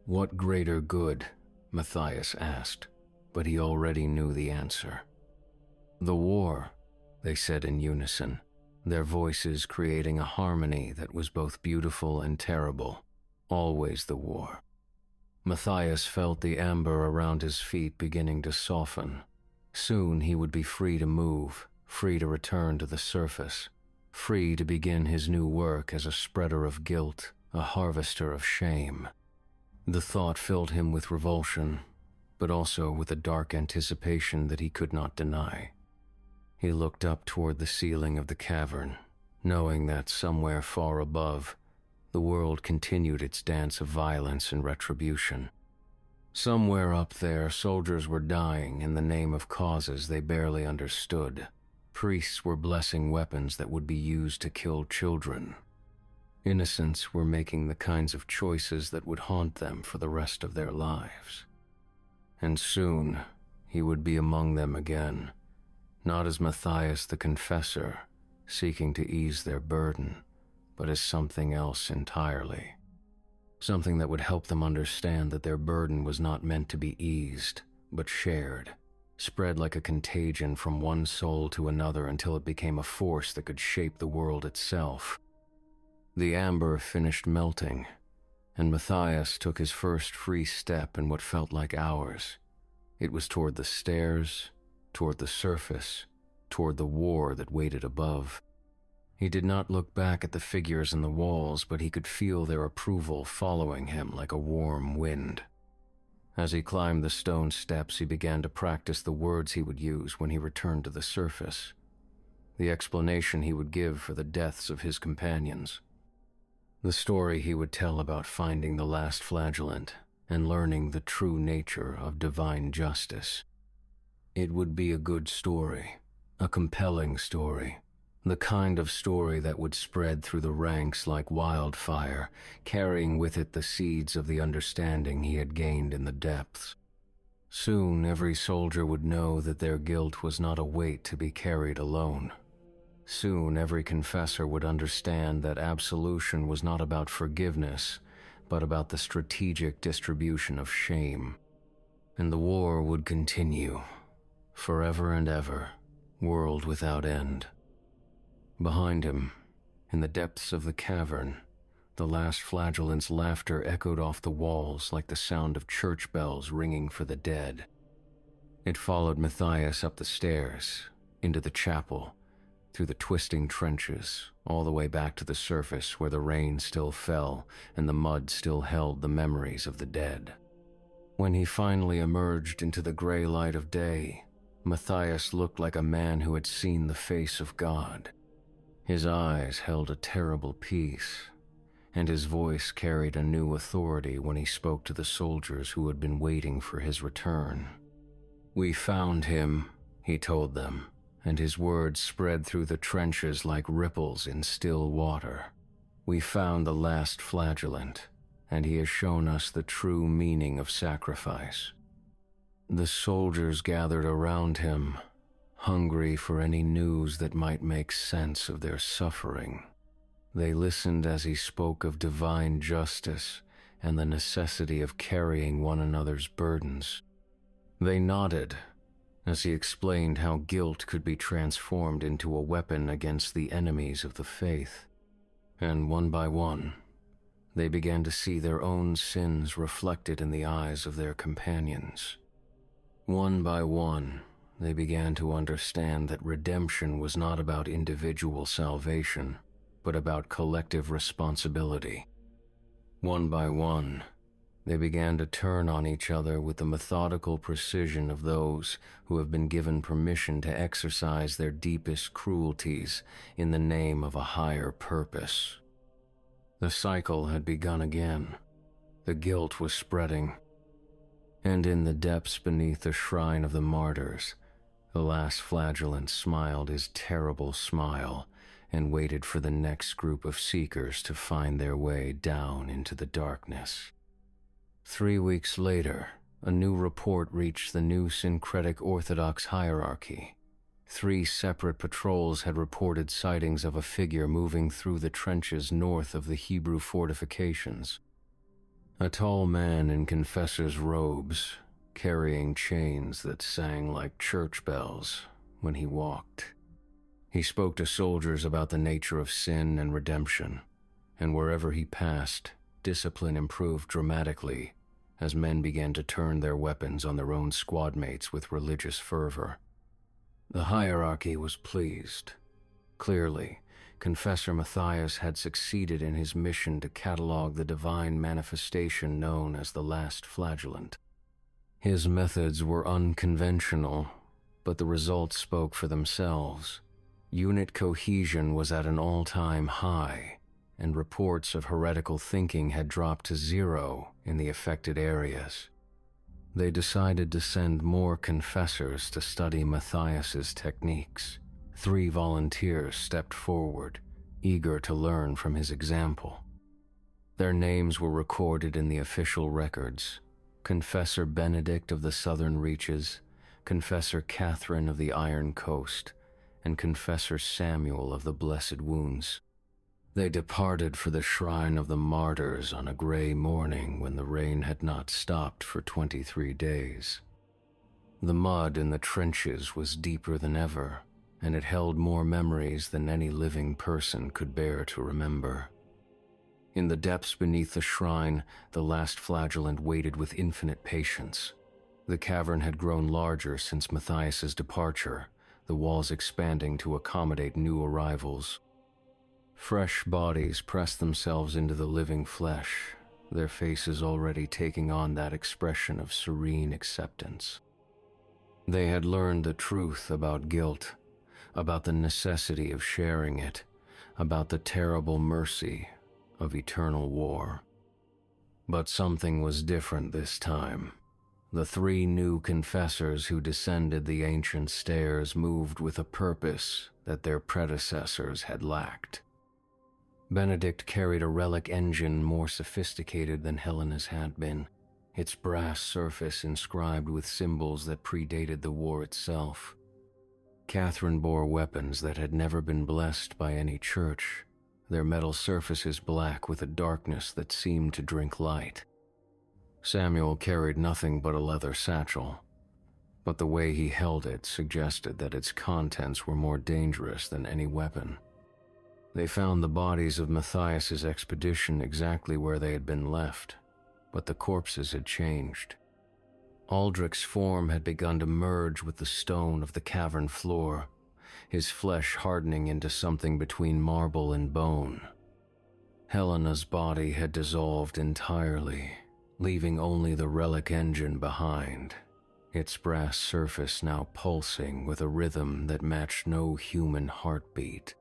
"What greater good?" Matthias asked, but he already knew the answer. "The war," they said in unison, their voices creating a harmony that was both beautiful and terrible. Always the war. Matthias felt the amber around his feet beginning to soften. Soon he would be free to move, free to return to the surface, free to begin his new work as a spreader of guilt, a harvester of shame. The thought filled him with revulsion, but also with a dark anticipation that he could not deny. He looked up toward the ceiling of the cavern, knowing that somewhere far above, the world continued its dance of violence and retribution. Somewhere up there, soldiers were dying in the name of causes they barely understood. Priests were blessing weapons that would be used to kill children. Innocents were making the kinds of choices that would haunt them for the rest of their lives. And soon, he would be among them again, not as Matthias the Confessor, seeking to ease their burden, but as something else entirely. Something that would help them understand that their burden was not meant to be eased, but shared, spread like a contagion from one soul to another until it became a force that could shape the world itself. The amber finished melting, and Matthias took his first free step in what felt like hours. It was toward the stairs, toward the surface, toward the war that waited above. He did not look back at the figures in the walls, but he could feel their approval following him like a warm wind. As he climbed the stone steps, he began to practice the words he would use when he returned to the surface, the explanation he would give for the deaths of his companions, the story he would tell about finding the last flagellant and learning the true nature of divine justice. It would be a good story, a compelling story, the kind of story that would spread through the ranks like wildfire, carrying with it the seeds of the understanding he had gained in the depths. Soon every soldier would know that their guilt was not a weight to be carried alone. Soon every confessor would understand that absolution was not about forgiveness, but about the strategic distribution of shame. And the war would continue, forever and ever, world without end. Behind him, in the depths of the cavern, the last flagellant's laughter echoed off the walls like the sound of church bells ringing for the dead. It followed Matthias up the stairs, into the chapel, through the twisting trenches, all the way back to the surface where the rain still fell and the mud still held the memories of the dead. When he finally emerged into the gray light of day, Matthias looked like a man who had seen the face of God. His eyes held a terrible peace, and his voice carried a new authority when he spoke to the soldiers who had been waiting for his return. "We found him," he told them, and his words spread through the trenches like ripples in still water. "We found the last flagellant, and he has shown us the true meaning of sacrifice." The soldiers gathered around him, hungry for any news that might make sense of their suffering. They listened as he spoke of divine justice and the necessity of carrying one another's burdens. They nodded as he explained how guilt could be transformed into a weapon against the enemies of the faith. And one by one, they began to see their own sins reflected in the eyes of their companions. One by one, they began to understand that redemption was not about individual salvation, but about collective responsibility. One by one, they began to turn on each other with the methodical precision of those who have been given permission to exercise their deepest cruelties in the name of a higher purpose. The cycle had begun again. The guilt was spreading. And in the depths beneath the shrine of the martyrs, the last flagellant smiled his terrible smile and waited for the next group of seekers to find their way down into the darkness. 3 weeks later, a new report reached the new syncretic Orthodox hierarchy. 3 separate patrols had reported sightings of a figure moving through the trenches north of the Hebrew fortifications. A tall man in confessor's robes, carrying chains that sang like church bells when he walked. He spoke to soldiers about the nature of sin and redemption, and wherever he passed, discipline improved dramatically as men began to turn their weapons on their own squad mates with religious fervor. The hierarchy was pleased. Clearly, Confessor Matthias had succeeded in his mission to catalog the divine manifestation known as the last flagellant. His methods were unconventional, but the results spoke for themselves. Unit cohesion was at an all-time high, and reports of heretical thinking had dropped to 0 in the affected areas. They decided to send more confessors to study Matthias's techniques. 3 volunteers stepped forward, eager to learn from his example. Their names were recorded in the official records: Confessor Benedict of the Southern Reaches, Confessor Catherine of the Iron Coast, and Confessor Samuel of the Blessed Wounds. They departed for the Shrine of the Martyrs on a gray morning when the rain had not stopped for 23 days. The mud in the trenches was deeper than ever, and it held more memories than any living person could bear to remember. In the depths beneath the shrine, the last flagellant waited with infinite patience. The cavern had grown larger since Matthias's departure, the walls expanding to accommodate new arrivals. Fresh bodies pressed themselves into the living flesh, their faces already taking on that expression of serene acceptance. They had learned the truth about guilt, about the necessity of sharing it, about the terrible mercy of eternal war. But something was different this time. The 3 new confessors who descended the ancient stairs moved with a purpose that their predecessors had lacked. Benedict carried a relic engine more sophisticated than Helena's had been, its brass surface inscribed with symbols that predated the war itself. Catherine bore weapons that had never been blessed by any church, their metal surfaces black with a darkness that seemed to drink light. Samuel carried nothing but a leather satchel, but the way he held it suggested that its contents were more dangerous than any weapon. They found the bodies of Matthias's expedition exactly where they had been left, but the corpses had changed. Aldrich's form had begun to merge with the stone of the cavern floor, his flesh hardening into something between marble and bone. Helena's body had dissolved entirely, leaving only the relic engine behind, its brass surface now pulsing with a rhythm that matched no human heartbeat.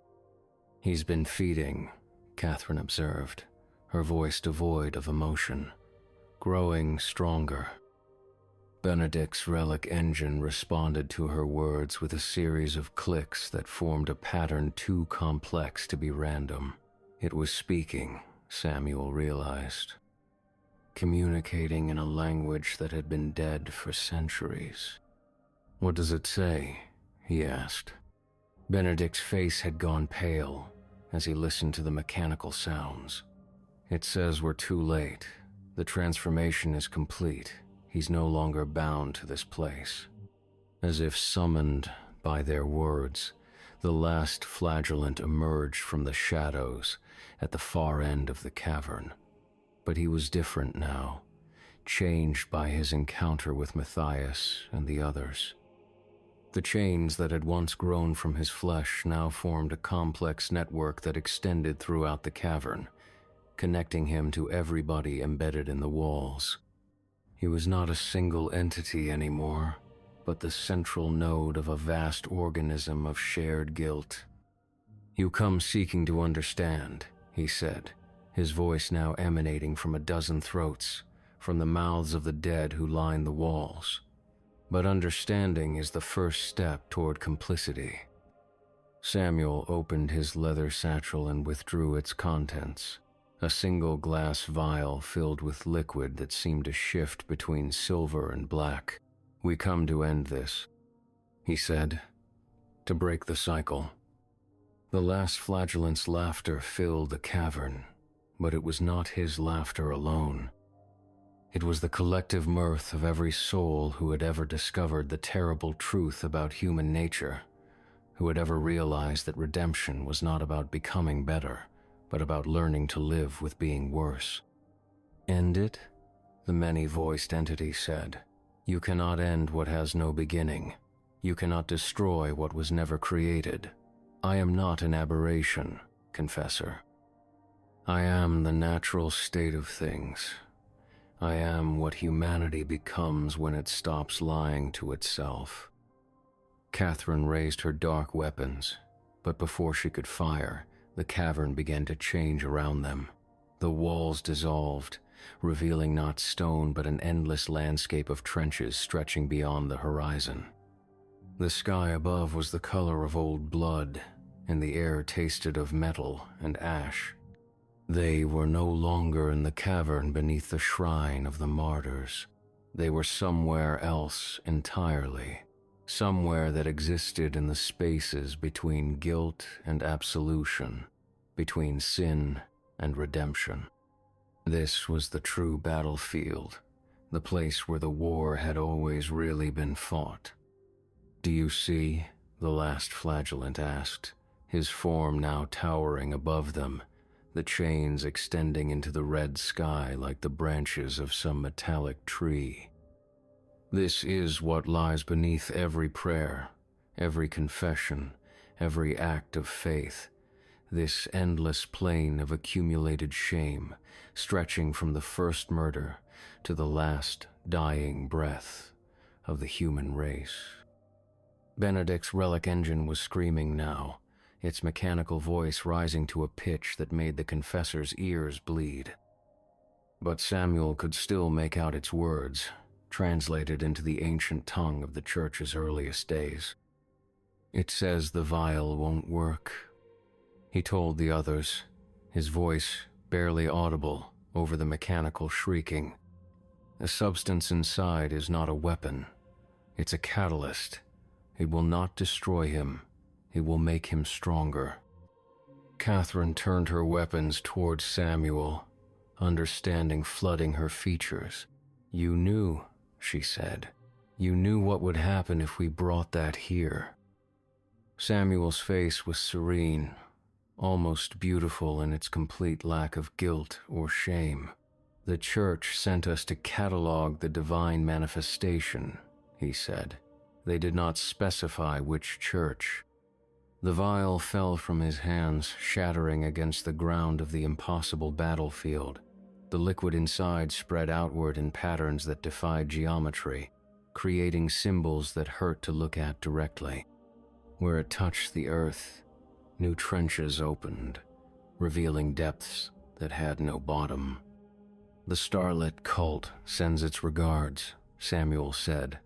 "He's been feeding," Catherine observed, her voice devoid of emotion, growing stronger. Benedict's relic engine responded to her words with a series of clicks that formed a pattern too complex to be random. It was speaking, Samuel realized, communicating in a language that had been dead for centuries. "What does it say?" he asked. Benedict's face had gone pale as he listened to the mechanical sounds. "It says we're too late. The transformation is complete. He's no longer bound to this place." As if summoned by their words, the last flagellant emerged from the shadows at the far end of the cavern. But he was different now, changed by his encounter with Matthias and the others. The chains that had once grown from his flesh now formed a complex network that extended throughout the cavern, connecting him to everybody embedded in the walls. He was not a single entity anymore, but the central node of a vast organism of shared guilt. "You come seeking to understand," he said, his voice now emanating from a dozen throats, from the mouths of the dead who lined the walls. "But understanding is the first step toward complicity." Samuel opened his leather satchel and withdrew its contents, a single glass vial filled with liquid that seemed to shift between silver and black. "We come to end this," he said, "to break the cycle." The last flagellant's laughter filled the cavern, but it was not his laughter alone. It was the collective mirth of every soul who had ever discovered the terrible truth about human nature, who had ever realized that redemption was not about becoming better, but about learning to live with being worse. "End it?" the many-voiced entity said. "You cannot end what has no beginning. You cannot destroy what was never created. I am not an aberration, Confessor. I am the natural state of things. I am what humanity becomes when it stops lying to itself." Catherine raised her dark weapons, but before she could fire, the cavern began to change around them. The walls dissolved, revealing not stone but an endless landscape of trenches stretching beyond the horizon. The sky above was the color of old blood, and the air tasted of metal and ash. They were no longer in the cavern beneath the shrine of the martyrs. They were somewhere else entirely, somewhere that existed in the spaces between guilt and absolution, between sin and redemption. This was the true battlefield, the place where the war had always really been fought. "Do you see?" the last Flagellant asked, his form now towering above them, the chains extending into the red sky like the branches of some metallic tree. "This is what lies beneath every prayer, every confession, every act of faith, this endless plain of accumulated shame, stretching from the first murder to the last dying breath of the human race." Benedict's relic engine was screaming now, its mechanical voice rising to a pitch that made the confessor's ears bleed. But Samuel could still make out its words, translated into the ancient tongue of the church's earliest days. "It says the vial won't work," he told the others, his voice barely audible over the mechanical shrieking. "The substance inside is not a weapon. It's a catalyst. It will not destroy him. It will make him stronger." Catherine turned her weapons towards Samuel, understanding flooding her features. "You knew," she said. "You knew what would happen if we brought that here." Samuel's face was serene, almost beautiful in its complete lack of guilt or shame. "The church sent us to catalog the divine manifestation," he said. "They did not specify which church." The vial fell from his hands, shattering against the ground of the impossible battlefield. The liquid inside spread outward in patterns that defied geometry, creating symbols that hurt to look at directly. Where it touched the earth, new trenches opened, revealing depths that had no bottom. "The starlit cult sends its regards," Samuel said,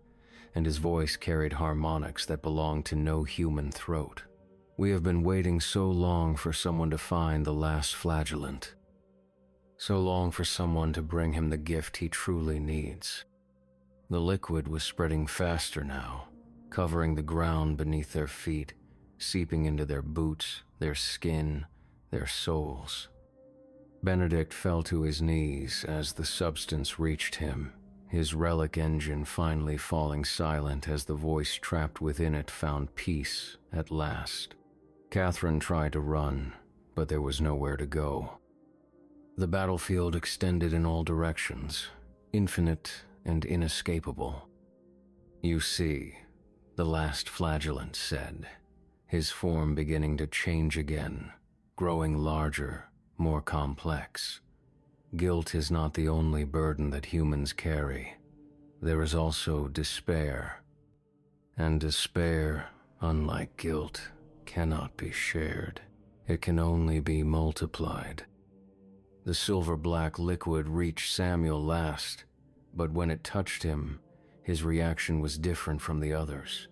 and his voice carried harmonics that belonged to no human throat. "We have been waiting so long for someone to find the last Flagellant. So long for someone to bring him the gift he truly needs." The liquid was spreading faster now, covering the ground beneath their feet, seeping into their boots, their skin, their souls. Benedict fell to his knees as the substance reached him, his relic engine finally falling silent as the voice trapped within it found peace at last. Catherine tried to run, but there was nowhere to go. The battlefield extended in all directions, infinite and inescapable. "You see," the last Flagellant said, his form beginning to change again, growing larger, more complex. "Guilt is not the only burden that humans carry. There is also despair. And despair, unlike guilt, cannot be shared. It can only be multiplied." The silver-black liquid reached Samuel last, but when it touched him, his reaction was different from the others.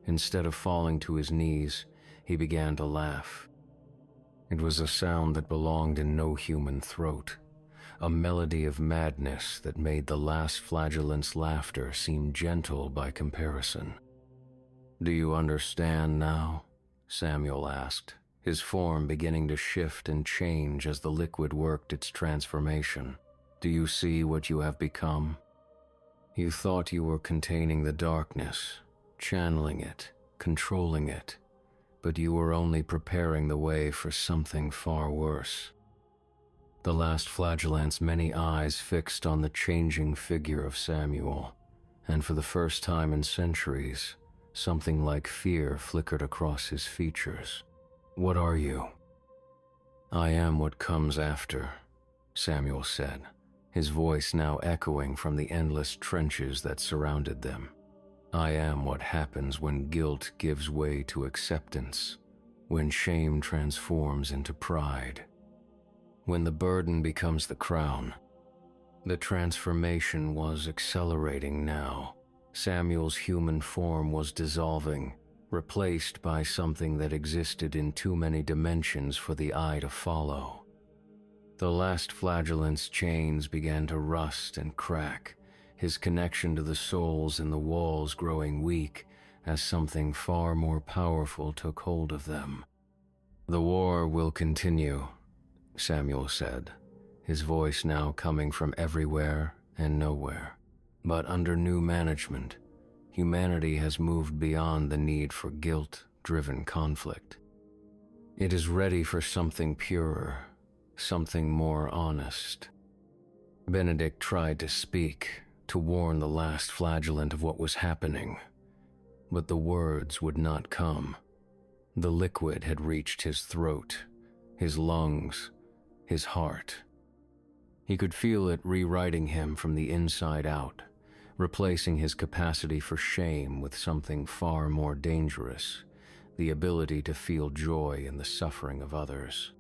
Instead of falling to his knees, he began to laugh. It was a sound that belonged in no human throat, a melody of madness that made the last Flagellant's laughter seem gentle by comparison. "Do you understand now?" Samuel asked, his form beginning to shift and change as the liquid worked its transformation. "Do you see what you have become? You thought you were containing the darkness, channeling it, controlling it, but you were only preparing the way for something far worse." The last Flagellant's many eyes fixed on the changing figure of Samuel, and for the first time in centuries, something like fear flickered across his features. "What are you?" "I am what comes after," Samuel said, his voice now echoing from the endless trenches that surrounded them. "I am what happens when guilt gives way to acceptance, when shame transforms into pride, when the burden becomes the crown, The transformation was accelerating now. Samuel's human form was dissolving, replaced by something that existed in too many dimensions for the eye to follow. The last flagellant's chains began to rust and crack, his connection to the souls in the walls growing weak as something far more powerful took hold of them. "The war will continue," Samuel said, his voice now coming from everywhere and nowhere. "But under new management, humanity has moved beyond the need for guilt-driven conflict. It is ready for something purer, something more honest." Benedict tried to speak, to warn the last flagellant of what was happening, but the words would not come. The liquid had reached his throat, his lungs, his heart. He could feel it rewriting him from the inside out, replacing his capacity for shame with something far more dangerous, the ability to feel joy in the suffering of others.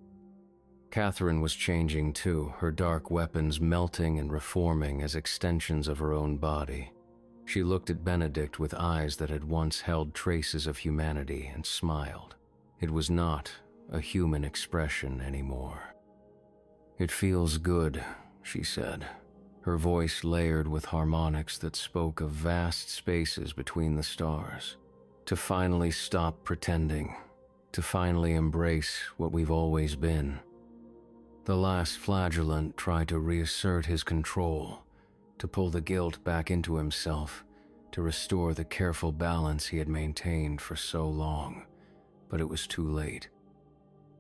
Catherine was changing too, her dark weapons melting and reforming as extensions of her own body. She looked at Benedict with eyes that had once held traces of humanity and smiled. It was not a human expression anymore. "It feels good," she said, her voice layered with harmonics that spoke of vast spaces between the stars. "To finally stop pretending, to finally embrace what we've always been." The last flagellant tried to reassert his control, to pull the guilt back into himself, to restore the careful balance he had maintained for so long, but it was too late.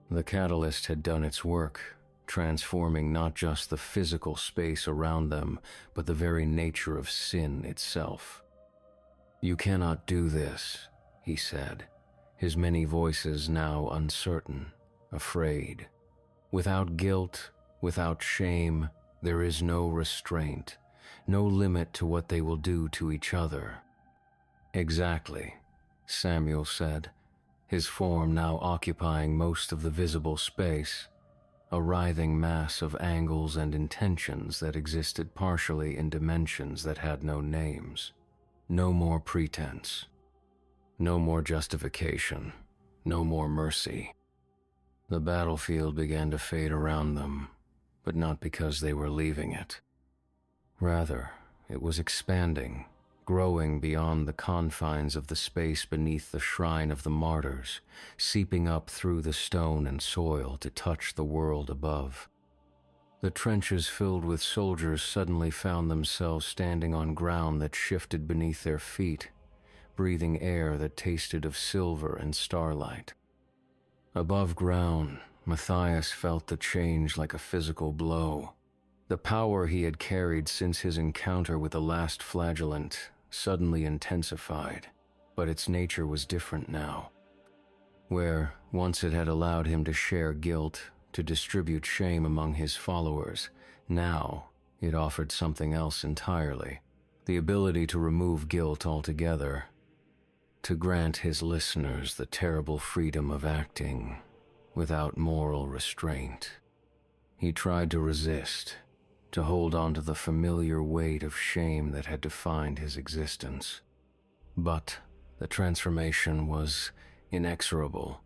The catalyst had done its work, transforming not just the physical space around them, but the very nature of sin itself. "You cannot do this," he said, his many voices now uncertain, afraid. "Without guilt, without shame, there is no restraint, no limit to what they will do to each other." "Exactly," Samuel said, his form now occupying most of the visible space, a writhing mass of angles and intentions that existed partially in dimensions that had no names. No more pretense. No more justification. No more mercy. The battlefield began to fade around them, but not because they were leaving it. Rather, it was expanding, growing beyond the confines of the space beneath the shrine of the martyrs, seeping up through the stone and soil to touch the world above. The trenches filled with soldiers suddenly found themselves standing on ground that shifted beneath their feet, breathing air that tasted of silver and starlight. Above ground, Matthias felt the change like a physical blow. The power he had carried since his encounter with the last flagellant suddenly intensified, but its nature was different now. Where once it had allowed him to share guilt, to distribute shame among his followers, now it offered something else entirely, the ability to remove guilt altogether, to grant his listeners the terrible freedom of acting without moral restraint. He tried to resist, to hold on to the familiar weight of shame that had defined his existence. But the transformation was inexorable,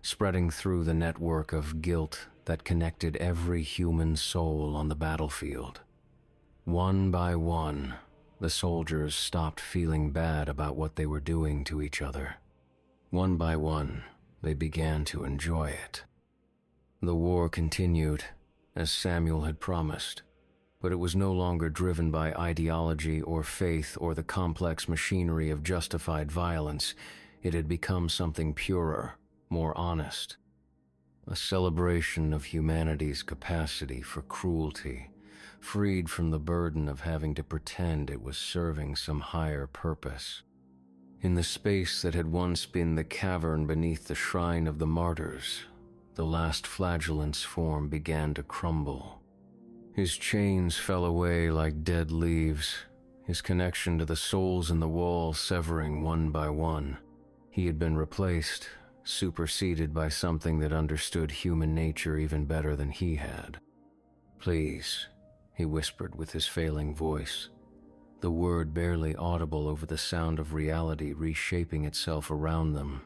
spreading through the network of guilt that connected every human soul on the battlefield. One by one, the soldiers stopped feeling bad about what they were doing to each other. One by one, they began to enjoy it. The war continued, as Samuel had promised, but it was no longer driven by ideology or faith or the complex machinery of justified violence. It had become something purer, more honest. A celebration of humanity's capacity for cruelty, freed from the burden of having to pretend it was serving some higher purpose. In the space that had once been the cavern beneath the shrine of the martyrs, the last flagellant's form began to crumble. His chains fell away like dead leaves, his connection to the souls in the wall severing one by one. He had been replaced, superseded by something that understood human nature even better than he had. "Please," he whispered with his failing voice, the word barely audible over the sound of reality reshaping itself around them.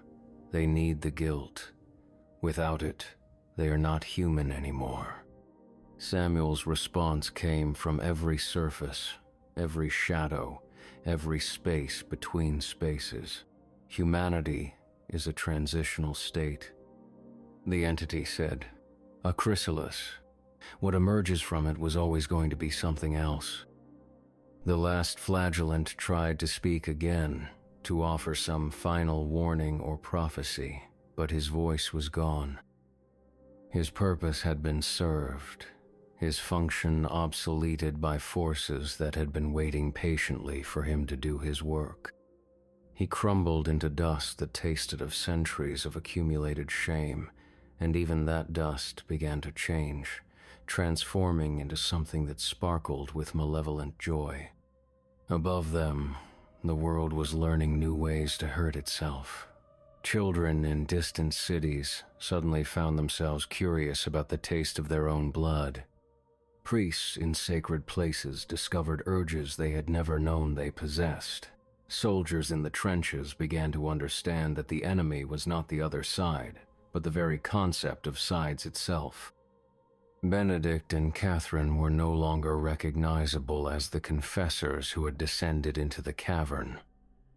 They need the guilt. Without it, they are not human anymore. Samuel's response came from every surface, every shadow, every space between spaces. Humanity is a transitional state. The entity said, a chrysalis. What emerges from it was always going to be something else. The last flagellant tried to speak again, to offer some final warning or prophecy, but his voice was gone. His purpose had been served, his function obsoleted by forces that had been waiting patiently for him to do his work. He crumbled into dust that tasted of centuries of accumulated shame, and even that dust began to change, transforming into something that sparkled with malevolent joy. Above them, the world was learning new ways to hurt itself. Children in distant cities suddenly found themselves curious about the taste of their own blood. Priests in sacred places discovered urges they had never known they possessed. Soldiers in the trenches began to understand that the enemy was not the other side, but the very concept of sides itself. Benedict and Catherine were no longer recognizable as the confessors who had descended into the cavern.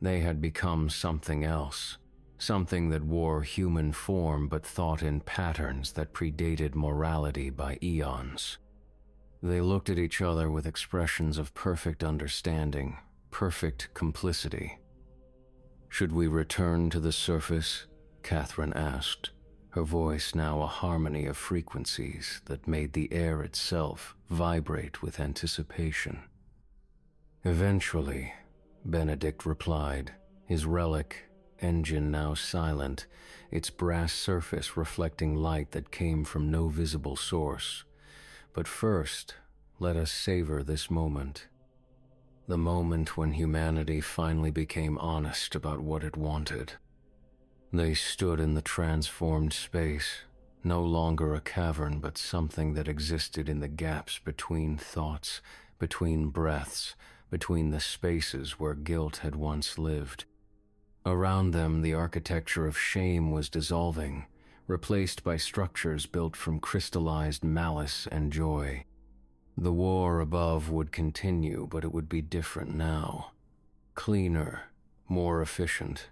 They had become something else, something that wore human form but thought in patterns that predated morality by eons. They looked at each other with expressions of perfect understanding, perfect complicity. "Should we return to the surface?" Catherine asked, her voice now a harmony of frequencies that made the air itself vibrate with anticipation. "Eventually," Benedict replied, his relic, engine now silent, its brass surface reflecting light that came from no visible source. "But first, let us savor this moment. The moment when humanity finally became honest about what it wanted." They stood in the transformed space, no longer a cavern but something that existed in the gaps between thoughts, between breaths, between the spaces where guilt had once lived. Around them, the architecture of shame was dissolving, replaced by structures built from crystallized malice and joy. The war above would continue, but it would be different now. Cleaner, more efficient,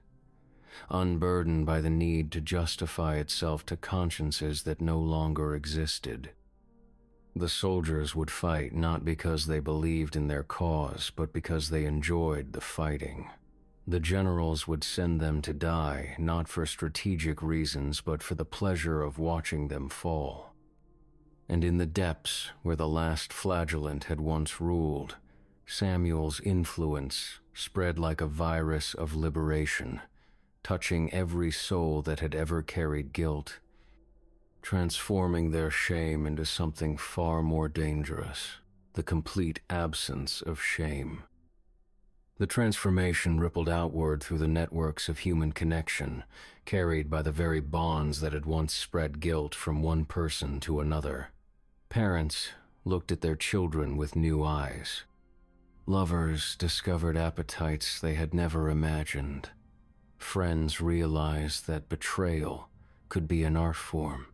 unburdened by the need to justify itself to consciences that no longer existed. The soldiers would fight not because they believed in their cause, but because they enjoyed the fighting. The generals would send them to die, not for strategic reasons, but for the pleasure of watching them fall. And in the depths where the last flagellant had once ruled, Samuel's influence spread like a virus of liberation, touching every soul that had ever carried guilt, transforming their shame into something far more dangerous, the complete absence of shame. The transformation rippled outward through the networks of human connection, carried by the very bonds that had once spread guilt from one person to another. Parents looked at their children with new eyes. Lovers discovered appetites they had never imagined. Friends realized that betrayal could be an art form.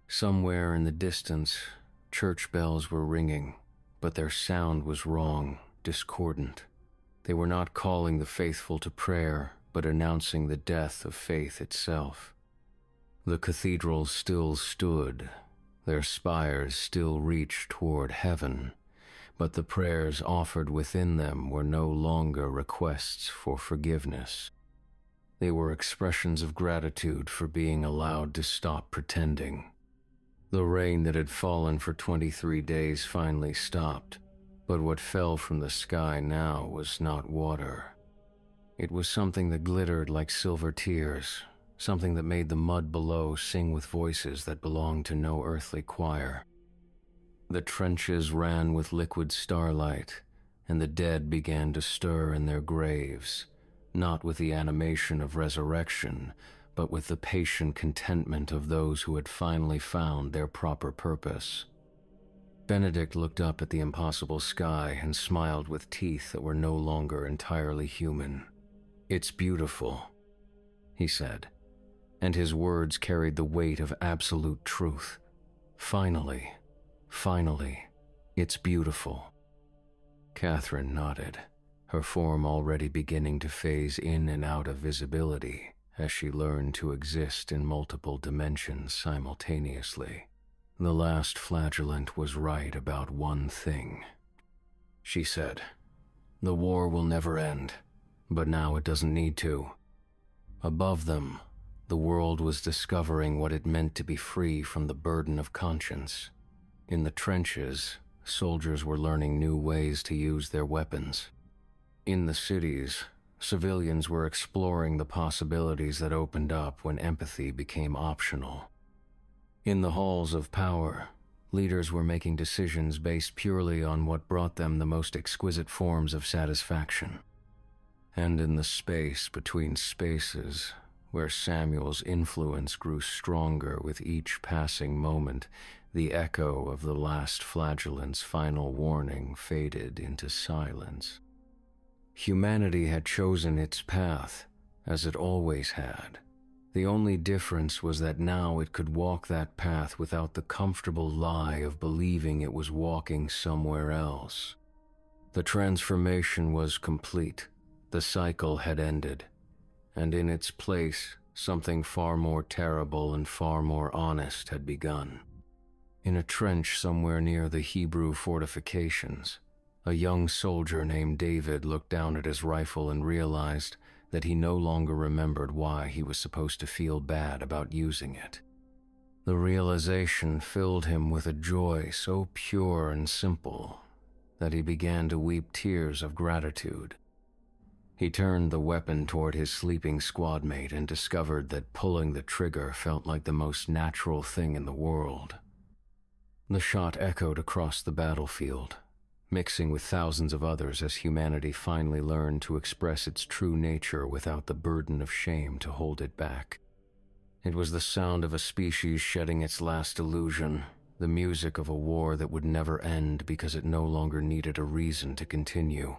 Somewhere in the distance, church bells were ringing, but their sound was wrong, discordant. They were not calling the faithful to prayer, but announcing the death of faith itself. The cathedrals still stood, their spires still reached toward heaven, but the prayers offered within them were no longer requests for forgiveness. They were expressions of gratitude for being allowed to stop pretending. The rain that had fallen for 23 days finally stopped, but what fell from the sky now was not water. It was something that glittered like silver tears, something that made the mud below sing with voices that belonged to no earthly choir. The trenches ran with liquid starlight, and the dead began to stir in their graves, not with the animation of resurrection, but with the patient contentment of those who had finally found their proper purpose. Benedict looked up at the impossible sky and smiled with teeth that were no longer entirely human. "It's beautiful," he said, and his words carried the weight of absolute truth. Finally, it's beautiful." Catherine nodded, her form already beginning to phase in and out of visibility as she learned to exist in multiple dimensions simultaneously. The last flagellant was right about one thing. She said, "The war will never end, but now it doesn't need to." Above them, the world was discovering what it meant to be free from the burden of conscience. In the trenches, soldiers were learning new ways to use their weapons. In the cities, civilians were exploring the possibilities that opened up when empathy became optional. In the halls of power, leaders were making decisions based purely on what brought them the most exquisite forms of satisfaction. And in the space between spaces, where Samuel's influence grew stronger with each passing moment, the echo of the last flagellant's final warning faded into silence. Humanity had chosen its path, as it always had. The only difference was that now it could walk that path without the comfortable lie of believing it was walking somewhere else. The transformation was complete. The cycle had ended, and in its place, something far more terrible and far more honest had begun. In a trench somewhere near the Hebrew fortifications, a young soldier named David looked down at his rifle and realized that he no longer remembered why he was supposed to feel bad about using it. The realization filled him with a joy so pure and simple that he began to weep tears of gratitude. He turned the weapon toward his sleeping squad mate and discovered that pulling the trigger felt like the most natural thing in the world. The shot echoed across the battlefield, mixing with thousands of others as humanity finally learned to express its true nature without the burden of shame to hold it back. It was the sound of a species shedding its last illusion, the music of a war that would never end because it no longer needed a reason to continue.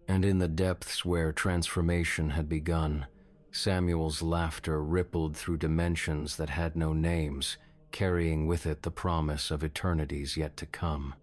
And in the depths where transformation had begun, Samuel's laughter rippled through dimensions that had no names, carrying with it the promise of eternities yet to come.